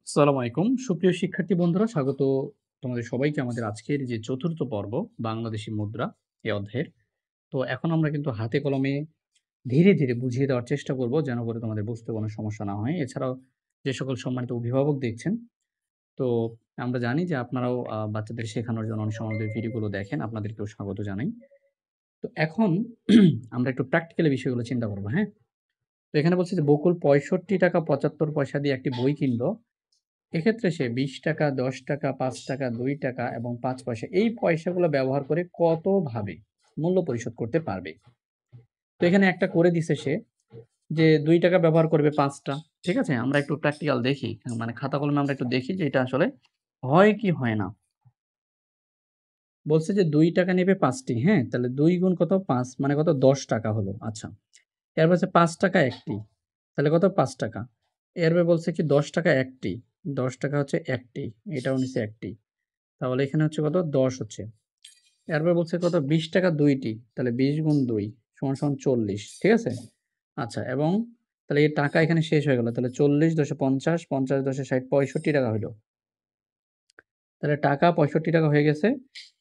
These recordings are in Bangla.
আসসালামু আলাইকুম। সুপ্রিয় শিক্ষার্থী বন্ধুরা, স্বাগত তোমাদের সবাইকে আমাদের আজকের যে চতুর্থ পর্ব বাংলাদেশী মুদ্রা এ অধ্যায়ের। তো এখন আমরা কিন্তু হাতে কলমে ধীরে, ধীরে বুঝিয়ে দেওয়ার চেষ্টা করব যেন করে তোমাদের বুঝতে কোনো সমস্যা না হয়। এছাড়াও যে সকল সম্মানিত অভিভাবক দেখছেন, তো আমরা জানি যে আপনারাও বাচ্চাদের শেখানোর জন্য অনেক সময় আমাদের ভিডিওগুলো দেখেন। আপনাদেরকেও স্বাগত জানাই। তো এখন আমরা একটু প্র্যাকটিক্যালি বিষয়গুলো চিন্তা করব, হ্যাঁ? তো এখানে বলছে যে বকুল ৳৬৫.৭৫ দিয়ে একটি বই কিনল। এক্ষেত্রে সে ৳২০, ৳১০, ৳৫, ৳২ এবং ৫ পয়সা এই পয়সাগুলো ব্যবহার করে কতভাবে মূল্য পরিশোধ করতে পারবে? তো এখানে একটা করে দিছে সে যে ৳২ ব্যবহার করবে ৫ টা। ঠিক আছে? আমরা একটু প্র্যাকটিক্যাল দেখি। মানে খাতা কলমে আমরা একটু দেখি যে এটা আসলে হয় কি হয় না। বলছে যে ৳২ নেবে ৫ টি, হ্যাঁ? তাহলে ২ গুণ কত? ৫ মানে কত? ৳১০ হলো। আচ্ছা। এরপর হচ্ছে ৳৫ একটি। তাহলে কত? ৳৫। এরপরে বলছে কি ৳১০ একটি। ৳১০ হচ্ছে একটি। এটাও নিছে একটি। তাহলে এখানে হচ্ছে কত? ১০ হচ্ছে। এরপর বলছে কত? ৳২০ ২ টি। তাহলে ২০ গুণ ২ সমান ৪০। ঠিক আছে? আচ্ছা এবং তাহলে এই টাকা এখানে শেষ হয়ে গেল। তাহলে ৪০, ১০ এ ৫০, ৫০, ১০ এ ৬০, ৳৬৫ হইল। তাহলে টাকা ৳৬৫ হয়ে গেছে।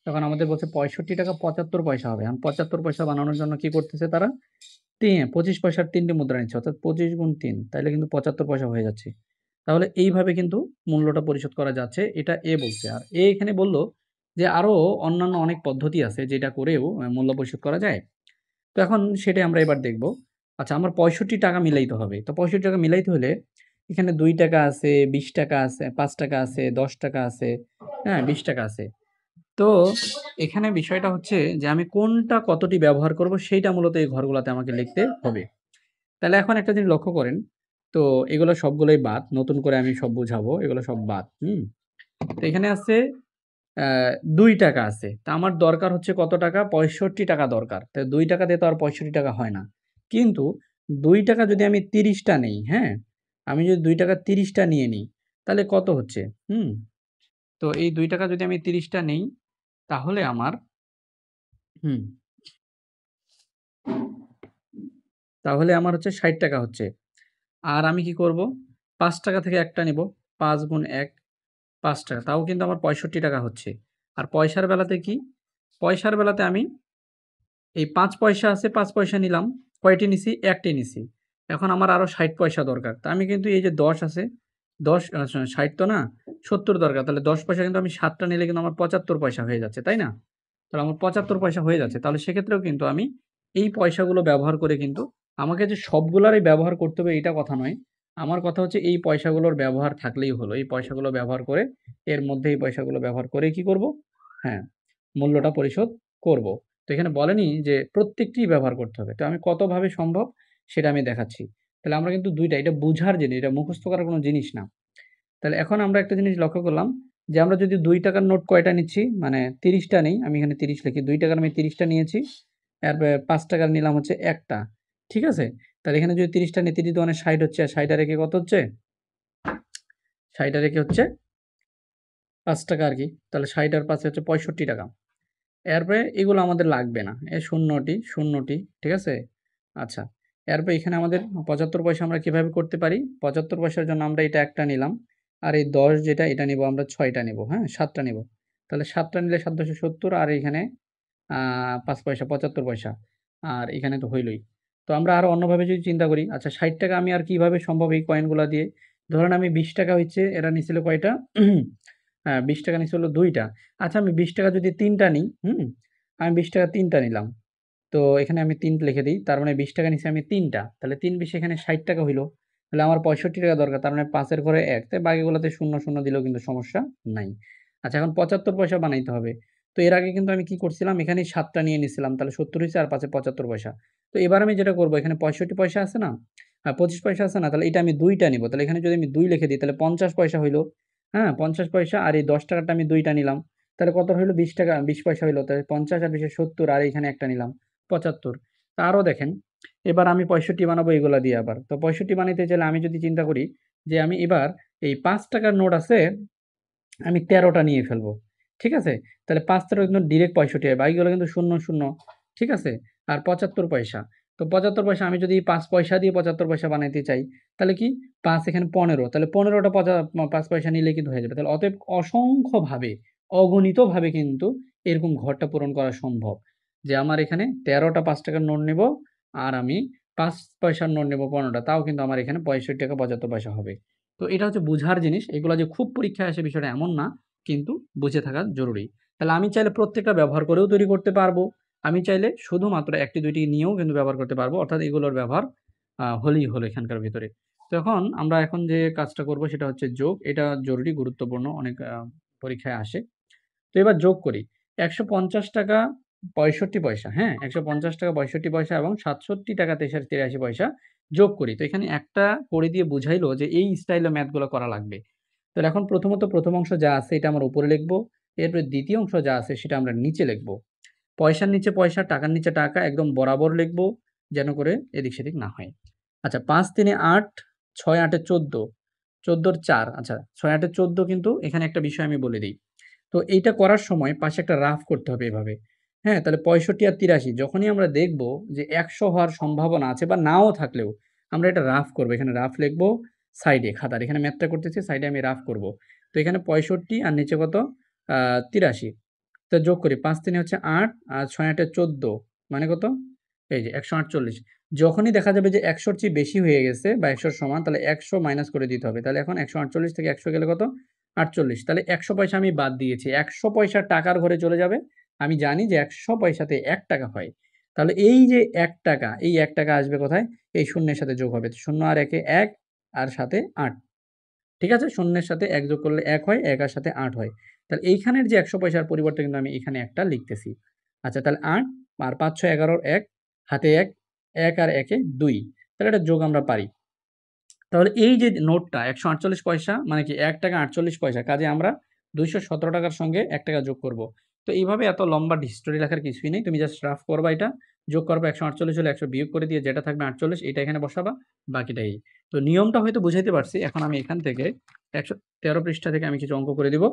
তখন আমাদের বলছে ৳৬৫.৭৫ হবে। এখন ৭৫ পয়সা বানানোর জন্য কি করতেছে তারা? ২৫ পয়সার ৩ টি মুদ্রা নিচ্ছে। অর্থাৎ ২৫ গুণ ৩ তাইলে কিন্তু ৭৫ পয়সা হয়ে যাচ্ছে। তাহলে এইভাবে কিন্তু মূল্যটা পরিশোধ করা যাচ্ছে। এটা এ বলছে। আর এ এখানে বলল যে আরো অন্যান্য অনেক পদ্ধতি আছে যেটা করেও মূল্য পরিশোধ করা যায়। তো এখন সেটাই আমরা এবার দেখব। আচ্ছা আমার ৳৬৫ মিলাইতে হবে। তো ৳৬৫ মিলাইতে হলে এখানে ৳২ আছে, ৳২০ আছে, ৳৫ আছে, ৳১০ আছে, হ্যাঁ? ৳২০ আছে। তো এখানে বিষয়টা হচ্ছে যে আমি কোনটা কতটি ব্যবহার করব সেইটা মূলত এই ঘরগুলাতে আমাকে লিখতে হবে। তাহলে এখন একটা জিনিস লক্ষ্য করেন। তো এগুলো সবগুলোই বাদ। নতুন করে আমি সব বুঝাবো। এগুলো সব বাদ। হুম? তো এখানে আছে অ্যা ৳২ আছে। তা আমার দরকার হচ্ছে কত টাকা? ৳৬৫ দরকার। তো ৳২ দিয়ে তো আর ৳৬৫ হয় না। কিন্তু ৳২ যদি আমি ৩০ টা নেই, হ্যাঁ? আমি যদি ৳২ ৩০ টা নিয়ে নিই, তাহলে কত হচ্ছে? হুম? তো এই ৳২ যদি আমি ৩০ টা নেই, তাহলে আমার হুম, তাহলে আমার হচ্ছে ৳৬০ হচ্ছে। আর আমি কি করব? ৳৫ থেকে একটা নিবো। ৫ গুণ ১ ৳৫ তাও কিন্তু আমার ৳৬৫ হচ্ছে। আর পয়সার বেলাতে কি? পয়সার বেলাতে আমি এই ৫ পয়সা আছে ৫ পয়সা নিলাম। কয়টি নিছি? ১ টি নিছি। এখন আমার আরো ৬০ পয়সা দরকার। তা আমি কিন্তু এই যে ১০ আছে, ১০ ৬০ তো না ৭০ দরকার। তাহলে ১০ পয়সা কিন্তু আমি ৭ টা নিলে কিন্তু আমার ৭৫ পয়সা হয়ে যাচ্ছে, তাই না? তাহলে আমার ৭৫ পয়সা হয়ে যাচ্ছে। তাহলে সেক্ষেত্রেও কিন্তু আমি এই পয়সাগুলো ব্যবহার করে কিন্তু আমাকে যে সবগুলারই ব্যবহার করতে হবে এইটা কথা নয়। আমার কথা হচ্ছে এই পয়সাগুলোর ব্যবহার থাকলেই হলো। এই পয়সাগুলো ব্যবহার করে এর মধ্যে এই পয়সাগুলো ব্যবহার করেই কি করব? হ্যাঁ, মূল্যটা পরিশোধ করব। তো এখানে বলেনি যে প্রত্যেকটিই ব্যবহার করতে হবে। তো আমি কতভাবে সম্ভব সেটা আমি দেখাচ্ছি। তাহলে আমরা কিন্তু ২ টা এটা বুঝার জিনিস, এটা মুখস্থ করার কোনো জিনিস না। তাহলে এখন আমরা একটা জিনিস লক্ষ্য করলাম যে আমরা যদি ৳২ নোট কয়টা নিচ্ছি? মানে ৩০ টা নেই। আমি এখানে ৩০ লিখি। ৳২ আমি ৩০ টা নিয়েছি। এরপরে ৳৫ নিলাম হচ্ছে ১ টা। ঠিক আছে? তাহলে এখানে যদি ৩০ টা নিই ৩০ দোকানে ৬০ হচ্ছে। আর ৬০ রেখে কত হচ্ছে? ৬০ রেখে হচ্ছে ৳৫ আরকি। তাহলে ৬০ আর ৫ হচ্ছে ৳৬৫। এরপরে এগুলো আমাদের লাগবে না। ০টি, ০টি, ঠিক আছে? আচ্ছা। এরপর এখানে আমাদের ৭৫ পয়সা আমরা কিভাবে করতে পারি? ৭৫ পয়সার জন্য আমরা এটা একটা নিলাম। আর এই ১০ যেটা এটা নিবো আমরা ৬ টা নিবো, হ্যাঁ? ৭ টা নিবো। তাহলে ৭ টা নিলে ৭ দশে ৭০ আর এখানে আ ৫ পয়সা ৭৫ পয়সা। আর এখানে তো হইলই। তো আমরা আরো অন্যভাবে যদি চিন্তা করি, আচ্ছা ৳৬০ আমি আর কিভাবে সম্ভব এই কয়েনগুলা দিয়ে? ধরেন আমি ৳২০ হইছে এরা নিছিল কয়টা? হ্যাঁ, ৳২০ নিছিল ২ টা। আচ্ছা আমি ৳২০ যদি ৩ টা নিই, হুম? আমি ৳২০ ৩ টা নিলাম। তো এখানে আমি ৩ লিখে দেই। তার মানে ৳২০ নিছি আমি ৩ টা। তাহলে ৩ × ২০ এখানে ৳৬০ হইল। তাহলে আমার ৳৬৫ দরকার। তার মানে ৫ এর ঘরে ১ তাই বাকিগুলোতে ০, ০ দিলেও কিন্তু সমস্যা নাই। আচ্ছা এখন ৭৫ পয়সা বানাইতে হবে। তো এর আগে কিন্তু আমি কি করছিলাম? এখানেই ৭ টা নিয়ে নিছিলাম। তাহলে ৭০ হইছে আর ৫ এ ৭৫ পয়সা। তো এবার আমি যেটা করব এখানে ৬৫ পয়সা আছে না? ২৫ পয়সা আছে না? তাহলে এটা আমি ২ টা নিবো। তাহলে এখানে যদি আমি ২ লিখে দিই তাহলে ৫০ পয়সা হইল। হ্যাঁ? ৫০ পয়সা আর এই ৳১০ টা আমি ২ টা নিলাম। তাহলে কত হইল? ৳২০ ২০ পয়সা হইল। তাহলে ৫০ আর ২০ এ ৭০ আর এখানে একটা নিলাম। ৭৫ তা আরো দেখেন, এবার আমি ৬৫ বানাবো এগুলা দিয়ে আবার। তো ৬৫ বানাইতে চাইলে আমি যদি চিন্তা করি যে আমি এবার এই ৳৫ র নোট আছে, আমি ১৩ টা নিয়ে ফেলবো। ঠিক আছে? তাহলে ৫ তেরো কিন্তু ডিরেক্ট ৬৫ হয়। বাকিগুলো কিন্তু ০, ০ ঠিক আছে? আর ৭৫ পয়সা। তো ৭৫ পয়সা আমি যদি ৫ পয়সা দিয়ে ৭৫ পয়সা বানাইতে চাই, তাহলে কি ৫ এখানে ১৫, তাহলে ১৫টা ৫ পয়সা নিলে কিন্তু হয়ে যাবে। তাহলে অতএব অসংখ্যভাবে, অগণিতভাবে কিন্তু এরকম ঘরটা পূরণ করা সম্ভব। যে আমার এখানে ১৩টা ৳৫ নোট নিবো আর আমি ৫ পয়সার নোট নেবো ১৫ টা, তাও কিন্তু আমার এখানে ৳৬৫.৭৫ হবে। তো এটা হচ্ছে বুঝার জিনিস। এগুলা যে খুব পরীক্ষায় আসে বিষয়টা এমন না, কিন্তু বুঝে থাকা জরুরি। তাহলে আমি চাইলে প্রত্যেকটা ব্যবহার করেও তৈরি করতে পারবো। আমি চাইলে শুধুমাত্র ১ টি ২ টি নিয়েও কিন্তু ব্যবহার করতে পারবো। অর্থাৎ এগুলোর ব্যবহার হলেই হলো এখানকার ভিতরে। তো আমরা এখন যে কাজটা করব সেটা হচ্ছে যোগ। এটা জরুরি গুরুত্বপূর্ণ, অনেক পরীক্ষায় আসে। তো এবার যোগ করি। ৳১৫০ ৬৫ পয়সা, হ্যাঁ? ৳১৫০ ৬৫ পয়সা এবং ৳৬৭.৮৩ যোগ করি। তো এখানে একটা করে দিয়ে বুঝাইলো যে এই স্টাইলে ম্যাথগুলো করা লাগবে। তো এখন প্রথমত ১ম অংশ যা আছে এটা আমরা উপরে লিখব। এরপরে ২য় অংশ যা আছে সেটা আমরা নিচে লিখব। পয়সার নিচে পয়সা, টাকার নিচে টাকা একদম বরাবর লিখব, যেন করে এদিক সেদিক না হয়। আচ্ছা ৫ ৩ এ ৮, ৬ ৮ এ ১৪, ১৪ র ৪, আচ্ছা ৬ ৮ এ ১৪ কিন্তু এখানে একটা বিষয় আমি বলে দেই। তো এইটা করার সময় পাশে একটা রাফ করতে হবে এভাবে। হ্যাঁ? তাহলে ৬৫ আর ৮৩ যখনই আমরা দেখব যে ১০০ হওয়ার সম্ভাবনা আছে বা নাও থাকলেও আমরা এটা রাফ করব। এখানে রাফ লিখব সাইডে খাতার। এখানে ম্যাথটা করতেছি, সাইডে আমি রাফ করব। তো এখানে ৬৫ আর নিচে কত? ৮৩। তো যোগ করি। ৫ ৩ হচ্ছে ৮ আর ৬ ৮ ১৪, মানে কত? এই যে ১৪৮। যখনই দেখা যাবে যে ১০০ র চেয়ে বেশি হয়ে গেছে বা ১০০ র সমান, তাহলে ১০০ মাইনাস করে দিতে হবে। তাহলে এখন ১৪৮ থেকে ১০০ গেলে কত? ৪৮। তাহলে ১০০ পয়সা আমি বাদ দিয়েছি। ১০০ পয়সা টাকার ঘরে চলে যাবে। আমি জানি যে ১০০ পয়সাতে ৳১ হয়। তাহলে এই যে ৳১, এই ৳১ আসবে কোথায়? এই শূন্যের সাথে যোগ হবে। ০ আর ১ এ ১ আর সাথে ৮। ঠিক আছে? শূন্যের সাথে ১ যোগ করলে ১ হয়, ১ আর সাথে ৮ হয়। তাহলে এইখানের যে ১০০ পয়সার পরিবর্তে কিন্তু আমি এখানে ১ টা লিখতেছি। আচ্ছা তাহলে ৮ আর ৫ ৬ ১১ ১, হাতে ১, ১ আর ১ এ ২। তাহলে এটার যোগ আমরা পারি। তাহলে এই যে নোটটা ১৪৮ পয়সা মানে কি ৳১.৪৮। কাজেই আমরা ৳২১৭ র সঙ্গে ৳১ যোগ করব। তো এইভাবে এত লম্বা হিস্টোরি লেখার কিছুই নেই। তুমি জাস্ট রাফ করবা এটা। যোগ করবা ১৪৮ হলে ১০০ বিয়োগ করে দিয়ে যেটা থাকবে ৪৮ এটা এখানে বসাবা। বাকিটা এই। তো নিয়মটা হয়তো বুঝাইতে পারছি। এখন আমি এখান থেকে ১১৩ পৃষ্ঠা থেকে আমি কিছু অঙ্ক করে দিব।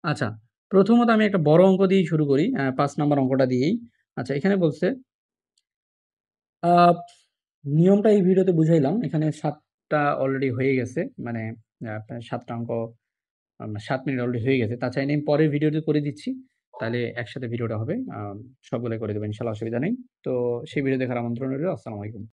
আচ্ছা, প্রথমত আমি একটা বড় অঙ্ক দিয়েই শুরু করি। ৫ নাম্বার অঙ্কটা দিয়েই। আচ্ছা এখানে বলছে আ নিয়মটা এই ভিডিওতে বুঝাইলাম। এখানে ৭ টা অলরেডি হয়ে গেছে। মানে আপনার ৭ টা অঙ্ক ৭ মিনিট অলরেডি হয়ে গেছে। তা চাইলে আমি পরের ভিডিওতে করে দিচ্ছি। তাহলে একসাথে ভিডিওটা হবে। সবগুলাই করে দেব ইনশাআল্লাহ, অসুবিধা নেই। তো সেই ভিডিও দেখার আমন্ত্রণ রইলো। আসসালামু আলাইকুম।